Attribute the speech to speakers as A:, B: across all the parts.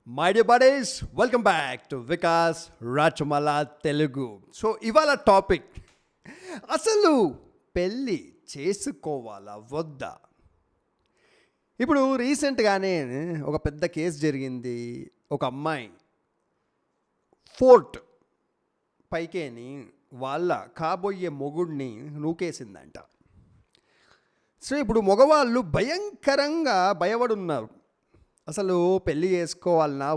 A: My dear buddies, welcome back to Vikas Rachamala Telugu. So ఇవాళ topic అసలు పెళ్ళి చేసుకోవాలా వద్దా. ఇప్పుడు రీసెంట్గానే ఒక పెద్ద కేసు జరిగింది. ఒక అమ్మాయి ఫోర్ట్ పైకేని వాళ్ళ కాబోయే మొగుడిని నూకేసిందంట. సో ఇప్పుడు మగవాళ్ళు భయంకరంగా భయపడున్నారు. అసలు పెళ్ళి చేసుకోవాలన్నా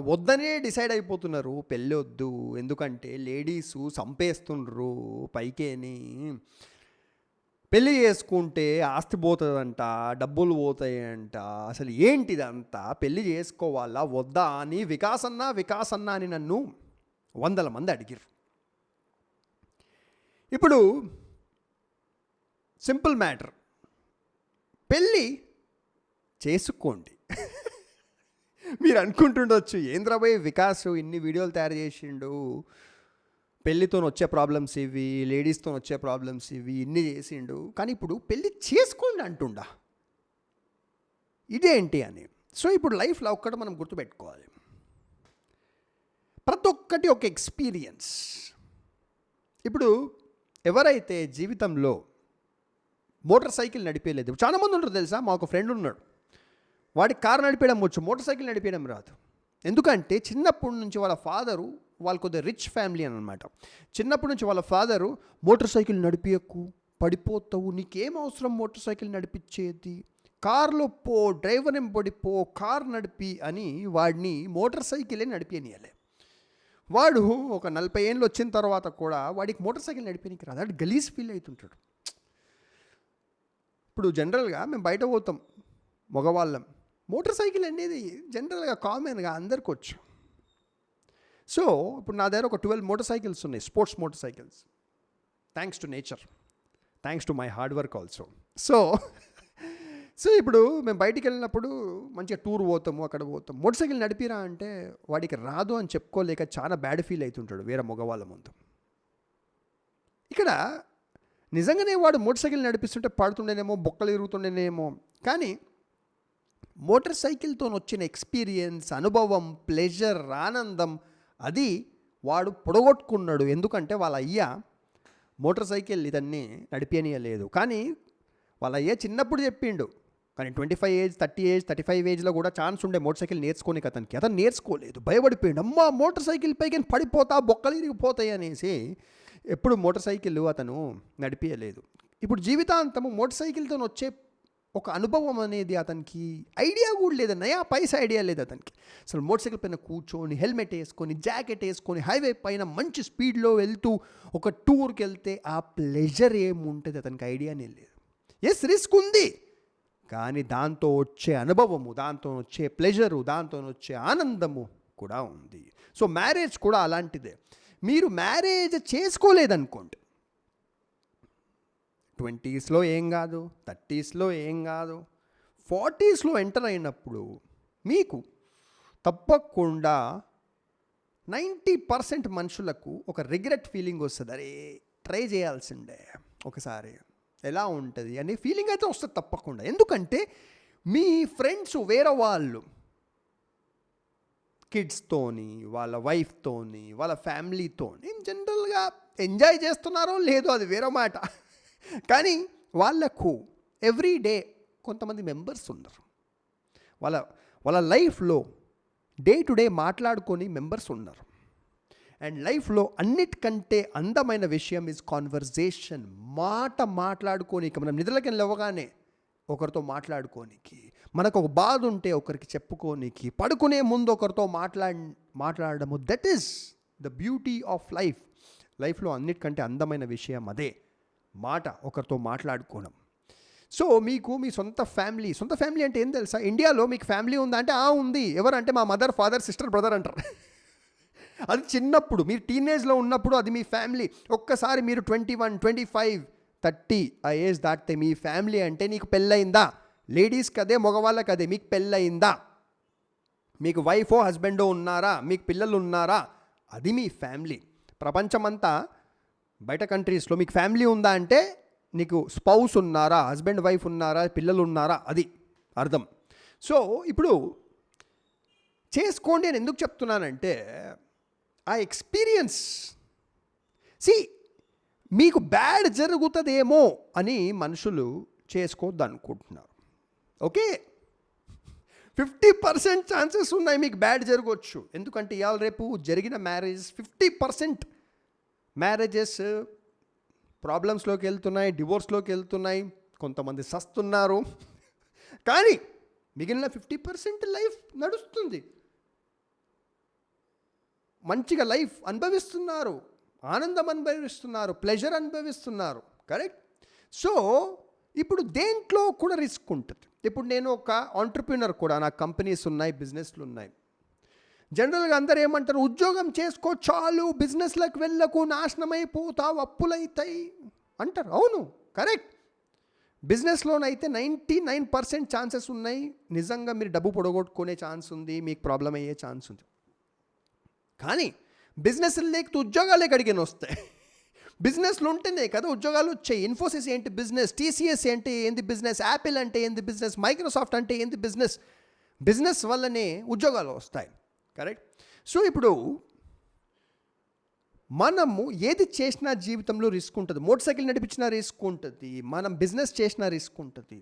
A: వద్దనే డిసైడ్ అయిపోతున్నారు. పెళ్ళి వద్దు, ఎందుకంటే లేడీసు చంపేస్తుండ్రు పైకేని. పెళ్ళి చేసుకుంటే ఆస్తి పోతుందంట, డబ్బులు పోతాయంట. అసలు ఏంటిదంతా, పెళ్ళి చేసుకోవాలా వద్దా అని వికాసన్నా అని నన్ను 100 మంది అడిగారు. ఇప్పుడు సింపుల్ మ్యాటర్, పెళ్ళి చేసుకోండి. మీరు అనుకుంటుండొచ్చు, ఏంద్రబాయ్ వికాస్ ఇన్ని వీడియోలు తయారు చేసిండు, పెళ్ళితో వచ్చే ప్రాబ్లమ్స్ ఇవి, లేడీస్తో వచ్చే ప్రాబ్లమ్స్ ఇవి, ఇన్ని చేసిండు, కానీ ఇప్పుడు పెళ్ళి చేసుకోండి అంటుండా, ఇదేంటి అని. సో ఇప్పుడు లైఫ్లో ఒక్కటి మనం గుర్తుపెట్టుకోవాలి, ప్రతి ఒక్కటి ఒక ఎక్స్పీరియన్స్. ఇప్పుడు ఎవరైతే జీవితంలో మోటార్ సైకిల్ నడిపేయలేదు, చాలామంది ఉంటారు తెలుసా. మా ఒక ఫ్రెండ్ ఉన్నాడు, వాడికి కారు నడిపేయడం వచ్చు, మోటార్ సైకిల్ నడిపేయడం రాదు. ఎందుకంటే చిన్నప్పటి నుంచి వాళ్ళ ఫాదరు, వాళ్ళు కొద్దిగా రిచ్ ఫ్యామిలీ అనమాట. చిన్నప్పటి నుంచి వాళ్ళ ఫాదరు మోటార్ సైకిల్ నడిపేయకు, పడిపోతావు, నీకేం అవసరం మోటార్ సైకిల్ నడిపించేది, కార్లో పో, డ్రైవర్ పడిపో, కార్ నడిపి అని వాడిని మోటార్ సైకిలే నడిపేయనియాలి. వాడు ఒక 40 ఏళ్ళు వచ్చిన తర్వాత కూడా వాడికి మోటార్ సైకిల్ నడిపేయనికి రాదు, వాడు గలీజ్ ఫీల్ అవుతుంటాడు. ఇప్పుడు జనరల్గా మేము బయట పోతాం మగవాళ్ళం, మోటార్ సైకిల్ అనేది జనరల్గా కామన్గా అందరికి వచ్చు. సో ఇప్పుడు నా దగ్గర ఒక 12 మోటార్ సైకిల్స్ ఉన్నాయి, sports motor cycles. Thanks to nature, thanks to my hard work also. So ఇప్పుడు మేము బయటికి వెళ్ళినప్పుడు మంచిగా టూర్ పోతాము, అక్కడ పోతాం, మోటార్ సైకిల్ నడిపిరా అంటే వాడికి రాదు అని చెప్పుకోలేక చాలా బ్యాడ్ ఫీల్ అవుతుంటాడు వేరే మగవాళ్ళ ముందు. ఇక్కడ నిజంగానే వాడు మోటార్ సైకిల్ నడిపిస్తుంటే పడుతుండేనేమో, బొక్కలు ఇరుగుతుండేనేమో, కానీ మోటార్ సైకిల్తో వచ్చిన ఎక్స్పీరియన్స్, అనుభవం, ప్లెజర్, ఆనందం, అది వాడు పొడగొట్టుకున్నాడు. ఎందుకంటే వాళ్ళ అయ్య మోటార్ సైకిల్ ఇదన్నీ నడిపేయలేదు, కానీ వాళ్ళ అయ్య చిన్నప్పుడు చెప్పిండు. కానీ 25 ఏజ్, 30 ఏజ్, 35 ఏజ్లో కూడా ఛాన్స్ ఉండే మోటార్ సైకిల్ నేర్చుకోనికి అతను నేర్చుకోలేదు, భయపడిపోయిండు. అమ్మ మోటార్ సైకిల్ పైకి పడిపోతా, బొక్కలు ఇరిగిపోతాయి అనేసి ఎప్పుడు మోటార్ సైకిల్ అతను నడిపేయలేదు. ఇప్పుడు జీవితాంతము మోటార్ సైకిల్తో వచ్చే ఒక అనుభవం అనేది అతనికి ఐడియా కూడా లేదు, నయా పైసా ఐడియా లేదు అతనికి. అసలు మోటార్ సైకిల్ పైన కూర్చొని, హెల్మెట్ వేసుకొని, జాకెట్ వేసుకొని, హైవే పైన మంచి స్పీడ్లో వెళ్తూ ఒక టూర్కి వెళ్తే ఆ ప్లెజర్ ఏముంటుంది అతనికి ఐడియానే లేదు. ఎస్, రిస్క్ ఉంది, కానీ దాంతో వచ్చే అనుభవము, దాంతో వచ్చే ప్లెజరు, దాంతో వచ్చే ఆనందము కూడా ఉంది. సో మ్యారేజ్ కూడా అలాంటిదే. మీరు మ్యారేజ్ చేసుకోలేదనుకోండి, 20స్లో ఏం కాదు, 30స్లో ఏం కాదు, 40స్లో ఎంటర్ అయినప్పుడు మీకు తప్పకుండా 90% మనుషులకు ఒక రిగ్రెట్ ఫీలింగ్ వస్తుంది. అరే ట్రై చేయాల్సిందే ఒకసారి, ఎలా ఉంటుంది అనే ఫీలింగ్ అయితే వస్తుంది తప్పకుండా. ఎందుకంటే మీ ఫ్రెండ్స్ వేరే వాళ్ళు కిడ్స్తోని, వాళ్ళ వైఫ్తోని, వాళ్ళ ఫ్యామిలీతోని జనరల్గా ఎంజాయ్ చేస్తున్నారో లేదో అది వేరే మాట, కానీ వాళ్ళకు ఎవ్రీడే కొంతమంది మెంబర్స్ ఉన్నారు. వాళ్ళ లైఫ్లో డే టు డే మాట్లాడుకొని మెంబర్స్ ఉన్నారు. అండ్ లైఫ్లో అన్నిటికంటే అందమైన విషయం ఈజ్ కాన్వర్జేషన్. మాట్లాడుకోనికి, మనం నిద్రలకి లేవగానే ఒకరితో మాట్లాడుకోనికి, మనకు ఒక బాధ ఉంటే ఒకరికి చెప్పుకోనికి, పడుకునే ముందు ఒకరితో మాట్లాడము, that is the beauty of life. లైఫ్లో అన్నిటికంటే అందమైన విషయం అదే, మాట, ఒకరితో మాట్లాడుకోవడం. సో మీకు మీ సొంత ఫ్యామిలీ అంటే ఏం తెలుసా? ఇండియాలో మీకు ఫ్యామిలీ ఉందా అంటే ఉంది. ఎవరంటే మా మదర్, ఫాదర్, సిస్టర్, బ్రదర్ అంటారు. అది చిన్నప్పుడు, మీరు టీనేజ్లో ఉన్నప్పుడు అది మీ ఫ్యామిలీ. ఒక్కసారి మీరు 21, 25, 30 ఆ ఏజ్ దాటితే మీ ఫ్యామిలీ అంటే నీకు పెళ్ళయిందా? లేడీస్కి అదే, మగవాళ్ళకి అదే, మీకు పెళ్ళయిందా? మీకు వైఫో హస్బెండో ఉన్నారా? మీకు పిల్లలు ఉన్నారా? అది మీ ఫ్యామిలీ. ప్రపంచమంతా బయట కంట్రీస్లో మీకు ఫ్యామిలీ ఉందా అంటే నీకు స్పౌస్ ఉన్నారా, హస్బెండ్ వైఫ్ ఉన్నారా, పిల్లలు ఉన్నారా, అది అర్థం. సో ఇప్పుడు చేసుకోండి అని ఎందుకు చెప్తున్నానంటే ఆ ఎక్స్పీరియన్స్ మీకు బ్యాడ్ జరుగుతుందేమో అని మనుషులు చేసుకోవద్దు అనుకుంటున్నారు. ఓకే, 50% ఛాన్సెస్ ఉన్నాయి మీకు బ్యాడ్ జరగవచ్చు. ఎందుకంటే ఇవాళ రేపు జరిగిన మ్యారేజ్ 50% మ్యారేజెస్ ప్రాబ్లమ్స్లోకి వెళ్తున్నాయి, డివోర్స్లోకి వెళ్తున్నాయి, కొంతమంది సస్తున్నారు. కానీ మిగిలిన 50% లైఫ్ నడుస్తుంది, మంచిగా లైఫ్ అనుభవిస్తున్నారు, ఆనందం అనుభవిస్తున్నారు, ప్లెజర్ అనుభవిస్తున్నారు. కరెక్ట్. సో ఇప్పుడు దేంట్లో కూడా రిస్క్ ఉంటుంది. ఇప్పుడు నేను ఒక ఆంటర్ప్రినర్ కూడా, నాకు కంపెనీస్ ఉన్నాయి, బిజినెస్లు ఉన్నాయి. జనరల్గా అందరూ ఏమంటారు, ఉద్యోగం చేసుకో చాలు, బిజినెస్లకు వెళ్ళకు, నాశనం అయిపోతావు, అప్పులైతాయి అంటారు. అవును, కరెక్ట్. బిజినెస్లోనైతే 99% ఛాన్సెస్ ఉన్నాయి నిజంగా మీరు డబ్బు పొడగొట్టుకునే ఛాన్స్ ఉంది, మీకు ప్రాబ్లం అయ్యే ఛాన్స్ ఉంది. కానీ బిజినెస్ లేకపోతే ఉద్యోగాలు ఎక్కడికైనా వస్తాయి. బిజినెస్లు ఉంటేనే కదా ఉద్యోగాలు వచ్చాయి. ఇన్ఫోసిస్ ఏంటి బిజినెస్, టీసీఎస్ అంటే ఏంది బిజినెస్, యాపిల్ అంటే ఏంది బిజినెస్, మైక్రోసాఫ్ట్ అంటే ఏంది బిజినెస్. బిజినెస్ వల్లనే ఉద్యోగాలు వస్తాయి. కరెక్ట్. సో ఇప్పుడు మనము ఏది చేసినా జీవితంలో రిస్క్ ఉంటుంది. మోటార్ సైకిల్ నడిపించినా రిస్క్ ఉంటుంది, మనం బిజినెస్ చేసినా రిస్క్ ఉంటుంది.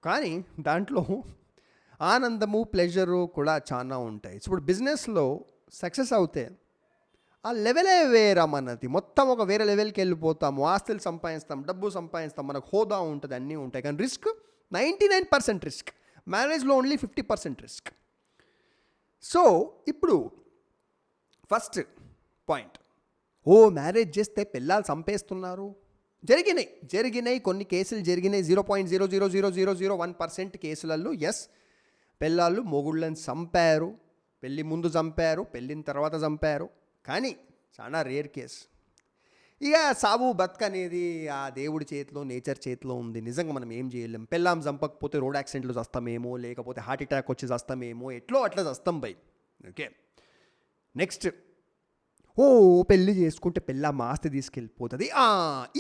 A: కానీ దాంట్లో ఆనందము, ప్లెజరు కూడా చాలా ఉంటాయి. ఇప్పుడు బిజినెస్లో సక్సెస్ అవుతే ఆ లెవెలే వేరా మనది, మొత్తం ఒక వేరే లెవెల్కి వెళ్ళిపోతాము, ఆస్తులు సంపాదిస్తాం, డబ్బు సంపాదిస్తాం, మనకు హోదా ఉంటుంది, అన్నీ ఉంటాయి. కానీ రిస్క్ 99% రిస్క్. మ్యారేజ్లో ఓన్లీ 50% రిస్క్. సో ఇప్పుడు ఫస్ట్ పాయింట్, మ్యారేజ్ చేస్తే పిల్లలు చంపేస్తున్నారు. జరిగినాయి కొన్ని కేసులు జరిగినాయి. 0.0000001% కేసులలో ఎస్, పిల్లలు మొగుళ్ళని చంపారు, పెళ్ళి ముందు చంపారు, పెళ్ళిన తర్వాత చంపారు. కానీ చాలా రేర్ కేసు. ఇక సావు బతుకనేది ఆ దేవుడి చేతిలో, నేచర్ చేతిలో ఉంది. నిజంగా మనం ఏం చేయలేం. పెళ్ళాం చంపకపోతే రోడ్ యాక్సిడెంట్లు చస్తామేమో, లేకపోతే హార్ట్ అటాక్ వచ్చి చస్తామేమో, ఎట్లో అట్లా చస్తాం బై. ఓకే, నెక్స్ట్, పెళ్ళి చేసుకుంటే పెళ్ళాం ఆస్తి తీసుకెళ్ళిపోతుంది.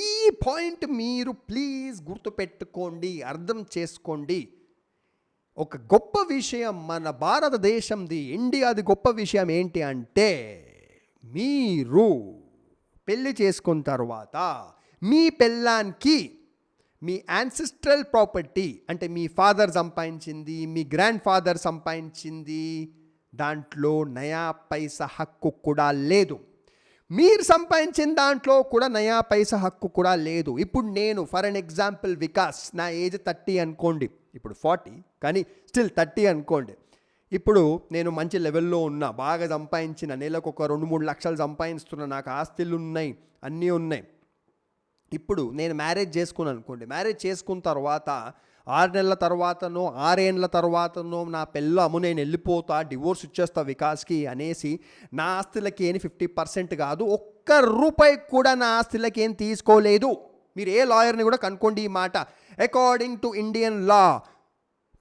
A: ఈ పాయింట్ మీరు ప్లీజ్ గుర్తుపెట్టుకోండి, అర్థం చేసుకోండి. ఒక గొప్ప విషయం మన భారతదేశంది, ఇండియాది గొప్ప విషయం ఏంటి అంటే, మీరు పెళ్ళి చేసుకున్న తర్వాత మీ పెళ్ళానికి మీ యాన్సిస్ట్రల్ ప్రాపర్టీ అంటే మీ ఫాదర్ సంపాదించింది, మీ గ్రాండ్ ఫాదర్ సంపాదించింది, దాంట్లో నయా పైసా హక్కు కూడా లేదు. మీరు సంపాదించిన దాంట్లో కూడా నయా పైసా హక్కు కూడా లేదు. ఇప్పుడు నేను ఫర్ అన్ ఎగ్జాంపుల్ వికాస్, నా ఏజ్ 30 అనుకోండి, ఇప్పుడు 40 కానీ స్టిల్ 30 అనుకోండి. ఇప్పుడు నేను మంచి లెవెల్లో ఉన్నా, బాగా సంపాదించిన, నెలకు ఒక 2-3 లక్షలు సంపాదిస్తున్నా, నాకు ఆస్తులు ఉన్నాయి, అన్నీ ఉన్నాయి. ఇప్పుడు నేను మ్యారేజ్ చేసుకున్నాను అనుకోండి. మ్యారేజ్ చేసుకున్న తర్వాత 6 నెలల తర్వాతనో 6 ఏళ్ళ తర్వాతనో నా పెళ్ళాము నేను వెళ్ళిపోతా, డివోర్స్ ఇచ్చేస్తా వికాస్కి అనేసి నా ఆస్తులకి ఏమి 50% కాదు, ఒక్క రూపాయి కూడా నా ఆస్తులకి ఏం తీసుకోలేదు. మీరు ఏ లాయర్ని కూడా కనుక్కోండి ఈ మాట. అకార్డింగ్ టు ఇండియన్ లా,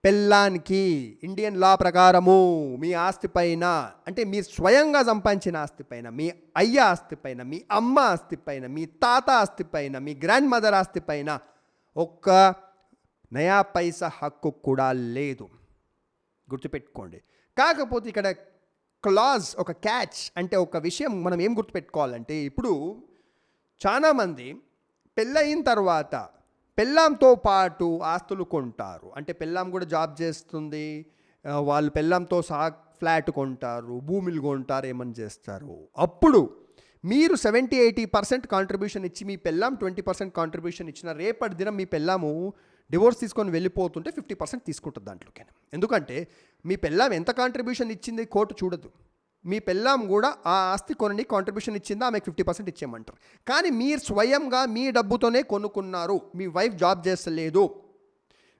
A: పెళ్ళానికి ఇండియన్ లా ప్రకారము మీ ఆస్తి పైన, అంటే మీరు స్వయంగా సంపాదించిన ఆస్తి పైన, మీ అయ్య ఆస్తి పైన, మీ అమ్మ ఆస్తి పైన, మీ తాత ఆస్తి పైన, మీ గ్రాండ్ మదర్ ఆస్తి పైన ఒక్క నయా పైసా హక్కు కూడా లేదు. గుర్తుపెట్టుకోండి. కాకపోతే ఇక్కడ క్లాజ్, ఒక క్యాచ్, అంటే ఒక విషయం మనం ఏం గుర్తుపెట్టుకోవాలంటే, ఇప్పుడు చాలామంది పెళ్ళయిన తర్వాత పెళ్ళాంతో పాటు ఆస్తులు కొంటారు. అంటే పెళ్ళాం కూడా జాబ్ చేస్తుంది, వాళ్ళు పెళ్ళాంతో ఫ్లాట్ కొంటారు, భూములు కొంటారు, ఏమని చేస్తారు. అప్పుడు మీరు 70-80% కాంట్రిబ్యూషన్ ఇచ్చి మీ పెళ్ళాం 20% కాంట్రిబ్యూషన్ ఇచ్చిన, రేపటి దినం మీ పెళ్ళాము డివోర్స్ తీసుకొని వెళ్ళిపోతుంటే 50% తీసుకుంటుంది దాంట్లోకి. ఎందుకంటే మీ పెళ్ళాం ఎంత కాంట్రిబ్యూషన్ ఇచ్చింది కోర్టు చూడదు. మీ పెళ్ళాం కూడా ఆ ఆస్తి కొనని కాంట్రిబ్యూషన్ ఇచ్చిందా, ఆమెకు 50% ఇచ్చేయమంటారు. కానీ మీరు స్వయంగా మీ డబ్బుతోనే కొనుక్కున్నారు, మీ వైఫ్ జాబ్ చేస్తలేదు,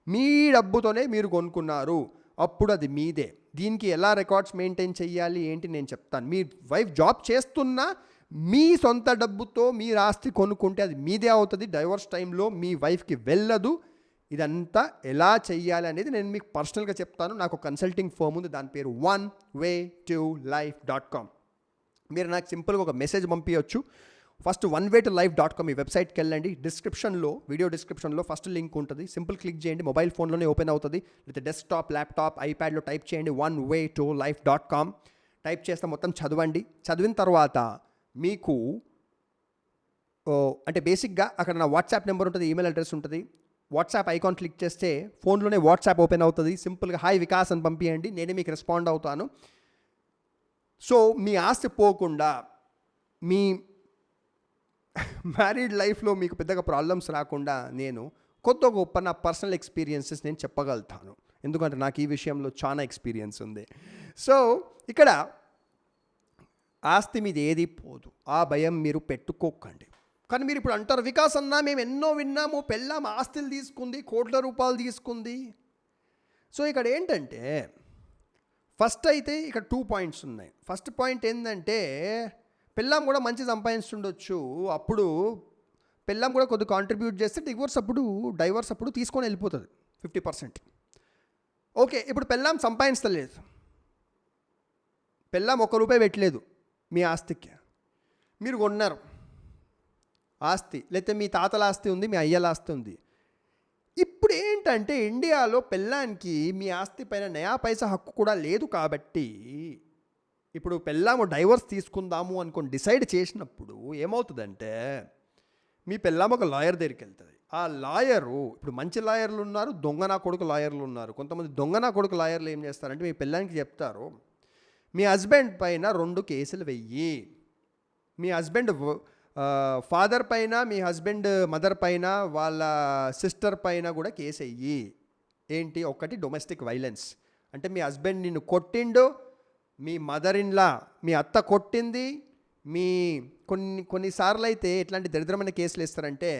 A: మీ డబ్బుతోనే మీరు కొనుక్కున్నారు, అప్పుడు అది మీదే. దీనికి ఎలా రికార్డ్స్ మెయింటైన్ చేయాలి ఏంటి నేను చెప్తాను. మీ వైఫ్ జాబ్ చేస్తున్నా మీ సొంత డబ్బుతో మీరు ఆస్తి కొనుక్కుంటే అది మీదే అవుతుంది. డైవర్స్ టైంలో మీ వైఫ్కి వెళ్ళదు. ఇదంతా ఎలా చెయ్యాలి అనేది నేను మీకు పర్సనల్గా చెప్తాను. నాకు కన్సల్టింగ్ ఫర్మ్ ఉంది, దాని పేరు oneway2life.com. మీరు నాకు సింపుల్గా ఒక మెసేజ్ పంపించవచ్చు. ఫస్ట్ onewaytolife.com ఈ వెబ్సైట్కి వెళ్ళండి. డిస్క్రిప్షన్లో, వీడియో డిస్క్రిప్షన్లో ఫస్ట్ లింక్ ఉంటుంది. సింపుల్ క్లిక్ చేయండి, మొబైల్ ఫోన్లోనే ఓపెన్ అవుతుంది. లేదా డెస్క్టాప్, ల్యాప్టాప్, ఐప్యాడ్లో టైప్ చేయండి onewaytolife.com. టైప్ చేస్తే మొత్తం చదవండి. చదివిన తర్వాత మీకు అంటే బేసిక్గా అక్కడ నా వాట్సాప్ నెంబర్ ఉంటుంది, ఈమెయిల్ అడ్రస్ ఉంటుంది. వాట్సాప్ ఐకాన్ క్లిక్ చేస్తే ఫోన్లోనే వాట్సాప్ ఓపెన్ అవుతుంది. సింపుల్గా హాయ్ వికాస్ అని పంపించండి, నేనే మీకు రెస్పాండ్ అవుతాను. సో మీ ఆస్తి పోకుండా, మీ మ్యారీడ్ లైఫ్లో మీకు పెద్దగా ప్రాబ్లమ్స్ రాకుండా నేను కొత్త గొప్ప నా పర్సనల్ ఎక్స్పీరియన్సెస్ నేను చెప్పగలుగుతాను. ఎందుకంటే నాకు ఈ విషయంలో చాలా ఎక్స్పీరియన్స్ ఉంది. సో ఇక్కడ ఆస్తి మీద ఏది పోదు, ఆ భయం మీరు పెట్టుకోకండి. కానీ మీరు ఇప్పుడు అంటారు, వికాస్ అన్నా మేము ఎన్నో విన్నాము, పెళ్ళాం ఆస్తులు తీసుకుంది, కోట్ల రూపాయలు తీసుకుంది. సో ఇక్కడ ఏంటంటే ఫస్ట్ అయితే ఇక్కడ 2 పాయింట్స్ ఉన్నాయి. ఫస్ట్ పాయింట్ ఏంటంటే పెళ్ళాం కూడా మంచి సంపాదిస్తుండొచ్చు, అప్పుడు పెళ్ళాం కూడా కొద్దిగా కాంట్రిబ్యూట్ చేస్తే డైవర్స్ అప్పుడు తీసుకొని వెళ్ళిపోతుంది 50%. ఓకే, ఇప్పుడు పెళ్ళాం సంపాదించలేదు, పెళ్ళాం ₹1 పెట్టలేదు మీ ఆస్తికి, మీరు కొన్నారు ఆస్తి, లేకపోతే మీ తాతల ఆస్తి ఉంది, మీ అయ్యల ఆస్తి ఉంది. ఇప్పుడు ఏంటంటే ఇండియాలో పెళ్ళానికి మీ ఆస్తి పైన నయా పైసా హక్కు కూడా లేదు. కాబట్టి ఇప్పుడు పెళ్ళాము డైవర్స్ తీసుకుందాము అనుకొని డిసైడ్ చేసినప్పుడు ఏమవుతుందంటే మీ పెళ్ళాము ఒక లాయర్ దగ్గరికి వెళ్తుంది. ఆ లాయరు, ఇప్పుడు మంచి లాయర్లు ఉన్నారు, దొంగ నా కొడుకు లాయర్లు ఉన్నారు. కొంతమంది దొంగ నా కొడుకు లాయర్లు ఏం చేస్తారంటే మీ పెళ్ళానికి చెప్తారు, మీ హస్బెండ్ పైన 2 కేసులు వెయ్యి, మీ హస్బెండ్ ఫాదర్ పైన, మీ హస్బెండ్ మదర్ పైన, వాళ్ళ సిస్టర్ పైన కూడా కేసు వెయ్యి. ఏంటి? ఒకటి డొమెస్టిక్ వైలెన్స్, అంటే మీ హస్బెండ్ నిన్ను కొట్టిండు, మీ మదర్ ఇన్లా మీ అత్త కొట్టింది. కొన్నిసార్లు అయితే ఎట్లాంటి దరిద్రమైన కేసులు ఇస్తారంటే,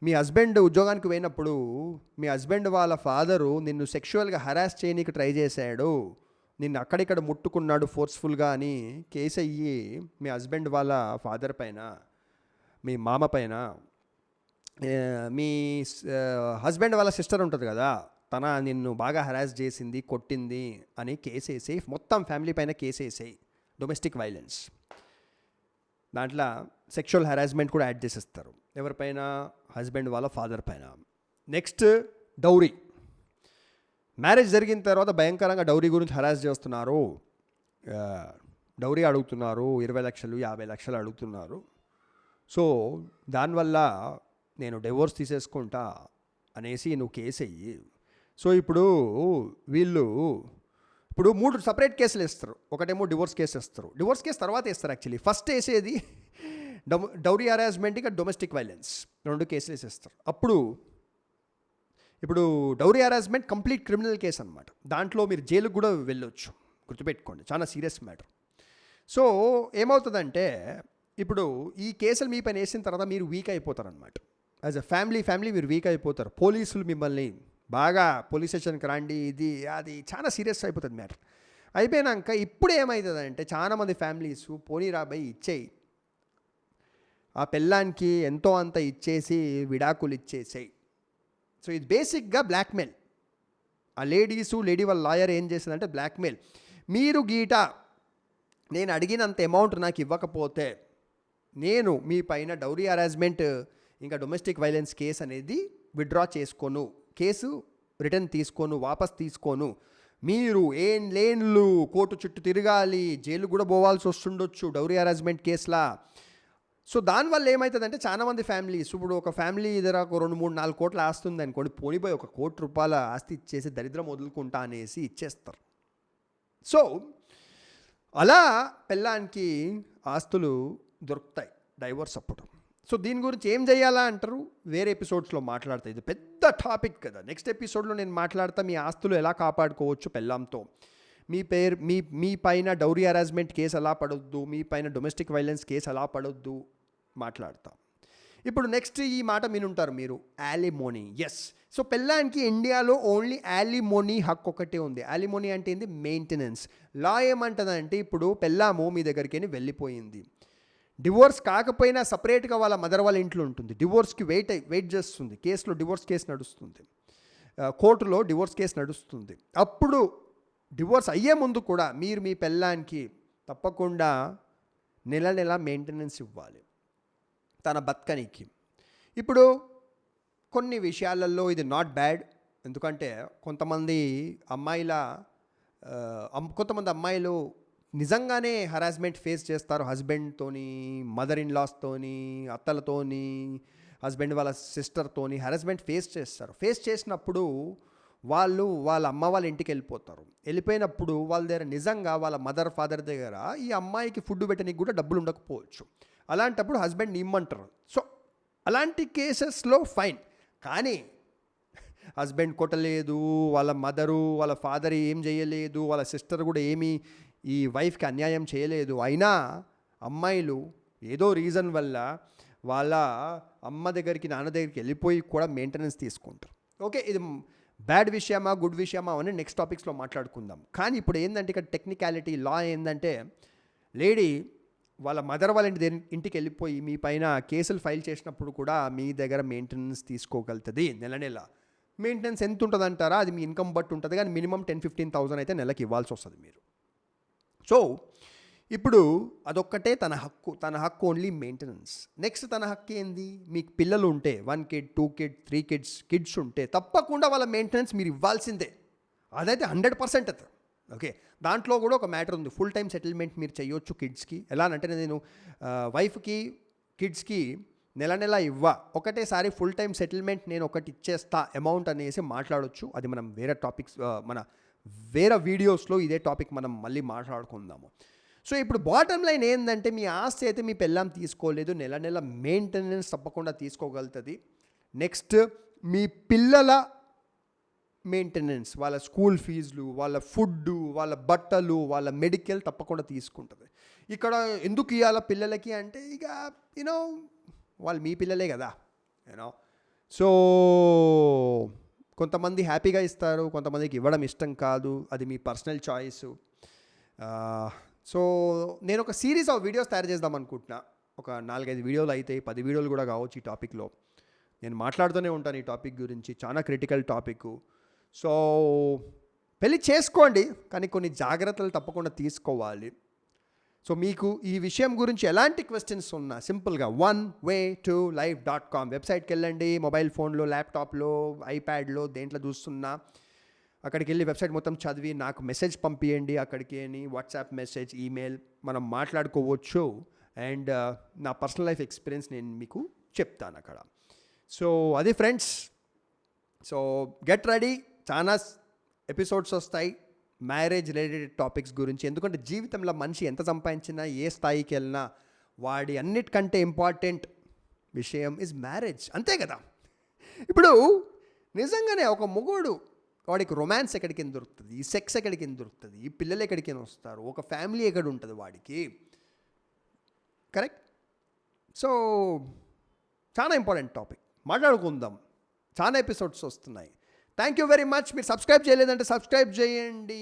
A: మీ హస్బెండ్ ఉద్యోగానికి పోయినప్పుడు మీ హస్బెండ్ వాళ్ళ ఫాదరు నిన్ను సెక్షువల్గా హరాస్ చేయనీకి ట్రై చేశాడు, నిన్ను అక్కడిక్కడ ముట్టుకున్నాడు ఫోర్స్ఫుల్గా అని కేసు అయ్యి మీ హస్బెండ్ వాళ్ళ ఫాదర్ పైన, మీ మామ పైన, మీ హస్బెండ్ వాళ్ళ సిస్టర్ ఉంటుంది కదా, తన నిన్ను బాగా హరాస్ చేసింది, కొట్టింది అని కేసు వేసేయి, మొత్తం ఫ్యామిలీ పైన కేసు వేసేయి. డొమెస్టిక్ వైలెన్స్ దాంట్లో సెక్షువల్ హరాస్మెంట్ కూడా యాడ్ చేసేస్తారు. ఎవరిపైన? హస్బెండ్ వాళ్ళ ఫాదర్ పైన. Next dowry. మ్యారేజ్ జరిగిన తర్వాత భయంకరంగా డౌరీ గురించి హరాస్ చేస్తున్నారు, డౌరీ అడుగుతున్నారు, 20 లక్షలు 50 లక్షలు అడుగుతున్నారు. సో దానివల్ల నేను డివోర్స్ తీసేసుకుంటా అనేసి నువ్వు కేసు అయ్యి. సో ఇప్పుడు వీళ్ళు 3 సపరేట్ కేసులు వేస్తారు. ఒకటేమో డివోర్స్ కేసు వేస్తారు, డివోర్స్ కేసు తర్వాత వేస్తారు. యాక్చువల్లీ ఫస్ట్ వేసేది డౌరీ హరాస్మెంట్, ఇక డొమెస్టిక్ వైలెన్స్, 2 కేసులు వేసేస్తారు. ఇప్పుడు dowry harassment complete criminal case అనమాట. దాంట్లో మీరు జైలుకు కూడా వెళ్ళొచ్చు, గుర్తుపెట్టుకోండి, చాలా సీరియస్ మ్యాటర్. సో ఏమవుతుందంటే ఇప్పుడు ఈ కేసులు మీ పైన వేసిన తర్వాత మీరు వీక్ అయిపోతారు అనమాట. యాజ్ అ ఫ్యామిలీ మీరు వీక్ అయిపోతారు. పోలీసులు మిమ్మల్ని బాగా పోలీస్ స్టేషన్కి రండి, ఇది అది చాలా సీరియస్ అయిపోతుంది మ్యాటర్. అయిపోయినాక ఇప్పుడు ఏమవుతుందంటే చాలామంది ఫ్యామిలీస్ పోనీ రాబోయి ఇచ్చేయి, ఆ పెళ్ళానికి ఎంతో అంత ఇచ్చేసి విడాకులు ఇచ్చేసేయి. సో ఇది బేసిక్గా బ్లాక్మెయిల్. ఆ లేడీ వాళ్ళ లాయర్ ఏం చేసిందంటే బ్లాక్మెయిల్. మీరు నేను అడిగినంత అమౌంట్ నాకు ఇవ్వకపోతే నేను మీ పైన డౌరీ హరాస్మెంట్ ఇంకా డొమెస్టిక్ వైలెన్స్ కేసు అనేది విత్డ్రా చేసుకోను, కేసు రిటర్న్ తీసుకోను, వాపస్ తీసుకోను. మీరు లేన్లు కోర్టు చుట్టూ తిరగాలి, జైలు కూడా పోవాల్సి వస్తుండొచ్చు డౌరీ హరాస్మెంట్ కేసులా. సో దానివల్ల ఏమవుతుందంటే చాలామంది ఫ్యామిలీస్, ఇప్పుడు ఒక ఫ్యామిలీ దగ్గర ఒక 2, 3, 4 కోట్ల ఆస్తి ఉంది అనుకోండి, పోనిపోయి ₹1 కోటి ఆస్తి ఇచ్చేసి దరిద్రం వదులుకుంటా అనేసి ఇచ్చేస్తారు. సో అలా పెళ్ళానికి ఆస్తులు దొరుకుతాయి డైవర్స్ అప్పుడు. సో దీని గురించి ఏం చేయాలా అంటారు, వేరే ఎపిసోడ్స్లో మాట్లాడతా. ఇది పెద్ద టాపిక్ కదా. నెక్స్ట్ ఎపిసోడ్లో నేను మాట్లాడతా మీ ఆస్తులు ఎలా కాపాడుకోవచ్చు పెళ్ళాంతో, మీ పైన డౌరీ హరాస్మెంట్ కేసు ఎలా పడొద్దు, మీ పైన డొమెస్టిక్ వైలెన్స్ కేసు ఎలా పడొద్దు మాట్లాడతా. ఇప్పుడు నెక్స్ట్ ఈ మాట వినుంటారు మీరు, యాలిమోనీ. ఎస్, సో పెళ్ళానికి ఇండియాలో ఓన్లీ యాలిమోనీ హక్కు ఒకటే ఉంది. యాలిమోనీ అంటే ఏంది? మెయింటెనెన్స్. లా ఏమంటుందంటే ఇప్పుడు పెళ్ళాము మీ దగ్గరికి వెళ్ళిపోయింది, డివోర్స్ కాకపోయినా సపరేట్గా వాళ్ళ మదర్ వాళ్ళ ఇంట్లో ఉంటుంది, డివోర్స్కి వెయిట్ చేస్తుంది, కేసులో డివోర్స్ కేసు నడుస్తుంది, కోర్టులో డివోర్స్ కేసు నడుస్తుంది. అప్పుడు డివోర్స్ అయ్యే ముందు కూడా మీరు మీ పెళ్ళానికి తప్పకుండా నెల నెల మెయింటెనెన్స్ ఇవ్వాలి తన బతకనికి. ఇప్పుడు కొన్ని విషయాలలో ఇది నాట్ బ్యాడ్, ఎందుకంటే కొంతమంది అమ్మాయిలు నిజంగానే హరాస్మెంట్ ఫేస్ చేస్తారు హస్బెండ్తోని, మదర్ ఇన్ లాస్తోని, అత్తలతోని, హస్బెండ్ వాళ్ళ సిస్టర్తోని హరాస్మెంట్ ఫేస్ చేస్తారు. ఫేస్ చేసినప్పుడు వాళ్ళ అమ్మ వాళ్ళ ఇంటికి వెళ్ళిపోయినప్పుడు వాళ్ళ దగ్గర నిజంగా వాళ్ళ మదర్ ఫాదర్ దగ్గర ఈ అమ్మాయికి ఫుడ్ పెట్టడానికి కూడా డబ్బులు ఉండకపోవచ్చు. అలాంటప్పుడు హస్బెండ్ని ఇమ్మంటారు. సో అలాంటి కేసెస్లో ఫైన్. కానీ హస్బెండ్ కొట్టలేదు, వాళ్ళ మదరు వాళ్ళ ఫాదర్ ఏం చేయలేదు, వాళ్ళ సిస్టర్ కూడా ఏమీ ఈ వైఫ్కి అన్యాయం చేయలేదు, అయినా అమ్మాయిలు ఏదో రీజన్ వల్ల వాళ్ళ అమ్మ దగ్గరికి నాన్న దగ్గరికి వెళ్ళిపోయి కూడా మెయింటెనెన్స్ తీసుకుంటారు. ఓకే, ఇది బ్యాడ్ విషయమా గుడ్ విషయమా అని నెక్స్ట్ టాపిక్స్లో మాట్లాడుకుందాం. కానీ ఇప్పుడు ఏంటంటే ఇక్కడ టెక్నికాలిటీ లా ఏంటంటే లేడీ వాళ్ళ మదర్ వాళ్ళ ఇంటికి వెళ్ళిపోయి మీ పైన కేసులు ఫైల్ చేసినప్పుడు కూడా మీ దగ్గర మెయింటెనెన్స్ తీసుకోగలుగుతుంది. నెల మెయింటెనెన్స్ ఎంత ఉంటుంది అంటారా, అది మీ ఇన్కమ్ బట్టి ఉంటుంది, కానీ మినిమం 10,000-15,000 అయితే నెలకి ఇవ్వాల్సి వస్తుంది మీరు. సో ఇప్పుడు అదొక్కటే తన హక్కు ఓన్లీ మెయింటెనెన్స్. నెక్స్ట్ తన హక్కు ఏంది, మీకు పిల్లలు ఉంటే 1 kid 2 kid 3 kids ఉంటే తప్పకుండా వాళ్ళ మెయింటెనెన్స్ మీరు ఇవ్వాల్సిందే. అదైతే 100% అది. ఓకే, దాంట్లో కూడా ఒక మ్యాటర్ ఉంది, ఫుల్ టైం సెటిల్మెంట్ మీరు చేయొచ్చు కిడ్స్కి. ఎలా అంటే నేను వైఫ్కి కిడ్స్కి నెల ఒకటేసారి ఫుల్ టైం సెటిల్మెంట్ నేను ఒకటి ఇచ్చేస్తా అమౌంట్ అనేసి మాట్లాడొచ్చు. అది మనం వేరే వీడియోస్లో ఇదే టాపిక్ మనం మళ్ళీ మాట్లాడుకుందాము. సో ఇప్పుడు బాటమ్ లైన్ ఏంటంటే మీ ఆస్తి అయితే మీ పెళ్ళాం తీసుకోలేదు, నెల మెయింటెనెన్స్ తప్పకుండా తీసుకోగలుగుతుంది. నెక్స్ట్ మీ పిల్లల మెయింటెనెన్స్, వాళ్ళ స్కూల్ ఫీజులు, వాళ్ళ ఫుడ్, వాళ్ళ బట్టలు, వాళ్ళ మెడికల్ తప్పకుండా తీసుకుంటుంది. ఇక్కడ ఎందుకు ఇవ్వాల పిల్లలకి అంటే ఇక వాళ్ళు మీ పిల్లలే కదా. సో కొంతమంది హ్యాపీగా ఇస్తారు, కొంతమందికి ఇవ్వడం ఇష్టం కాదు, అది మీ పర్సనల్ చాయిస్. సో నేను ఒక సిరీస్ ఆఫ్ వీడియోస్ తయారు చేద్దాం అనుకుంటున్నా. ఒక 4-5 వీడియోలు అయితే 10 వీడియోలు కూడా కావచ్చు. ఈ టాపిక్లో నేను మాట్లాడుతూనే ఉంటాను ఈ టాపిక్ గురించి, చాలా క్రిటికల్ టాపిక్. సో పెళ్ళి చేసుకోండి, కానీ కొన్ని జాగ్రత్తలు తప్పకుండా తీసుకోవాలి. సో మీకు ఈ విషయం గురించి ఎలాంటి క్వశ్చన్స్ ఉన్నా సింపుల్గా onewaytolife.com వెబ్సైట్కి వెళ్ళండి. మొబైల్ ఫోన్లో, ల్యాప్టాప్లో, ఐప్యాడ్లో దేంట్లో చూస్తున్నా అక్కడికి వెళ్ళి వెబ్సైట్ మొత్తం చదివి నాకు మెసేజ్ పంపించండి. అక్కడికి వాట్సాప్ మెసేజ్, ఈమెయిల్ మనం మాట్లాడుకోవచ్చు. అండ్ నా పర్సనల్ లైఫ్ ఎక్స్పీరియన్స్ నేను మీకు చెప్తాను అక్కడ. సో అది ఫ్రెండ్స్. సో గెట్ రెడీ, చాలా ఎపిసోడ్స్ వస్తాయి మ్యారేజ్ రిలేటెడ్ టాపిక్స్ గురించి. ఎందుకంటే జీవితంలో మనిషి ఎంత సంపాదించినా, ఏ స్థాయికి వెళ్ళినా, వాడి అన్నిటికంటే ఇంపార్టెంట్ విషయం ఇస్ మ్యారేజ్, అంతే కదా. ఇప్పుడు నిజంగానే ఒక మొగోడు వాడికి రొమాన్స్ ఎక్కడికి దొరుకుతుంది, ఈ సెక్స్ ఎక్కడికి దొరుకుతుంది, ఈ పిల్లలు ఎక్కడికి వస్తారు, ఒక ఫ్యామిలీ ఎక్కడ ఉంటుంది వాడికి, కరెక్ట్. సో చాలా ఇంపార్టెంట్ టాపిక్, మాట్లాడుకుందాం. చాలా ఎపిసోడ్స్ వస్తున్నాయి. Thank you very much. మీరు సబ్స్క్రైబ్ చేయలేదంటే సబ్స్క్రైబ్ చేయండి,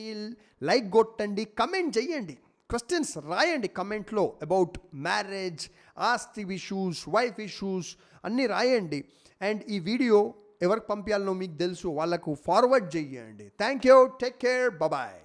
A: లైక్ కొట్టండి, కమెంట్ చేయండి, క్వశ్చన్స్ రాయండి కమెంట్లో అబౌట్ మ్యారేజ్, ఆస్తి ఇష్యూస్, వైఫ్ ఇష్యూస్ అన్నీ రాయండి. అండ్ ఈ వీడియో ఎవరికి పంపించాలనో మీకు తెలుసు, వాళ్ళకు ఫార్వర్డ్ చేయండి. Thank you, take care, bye.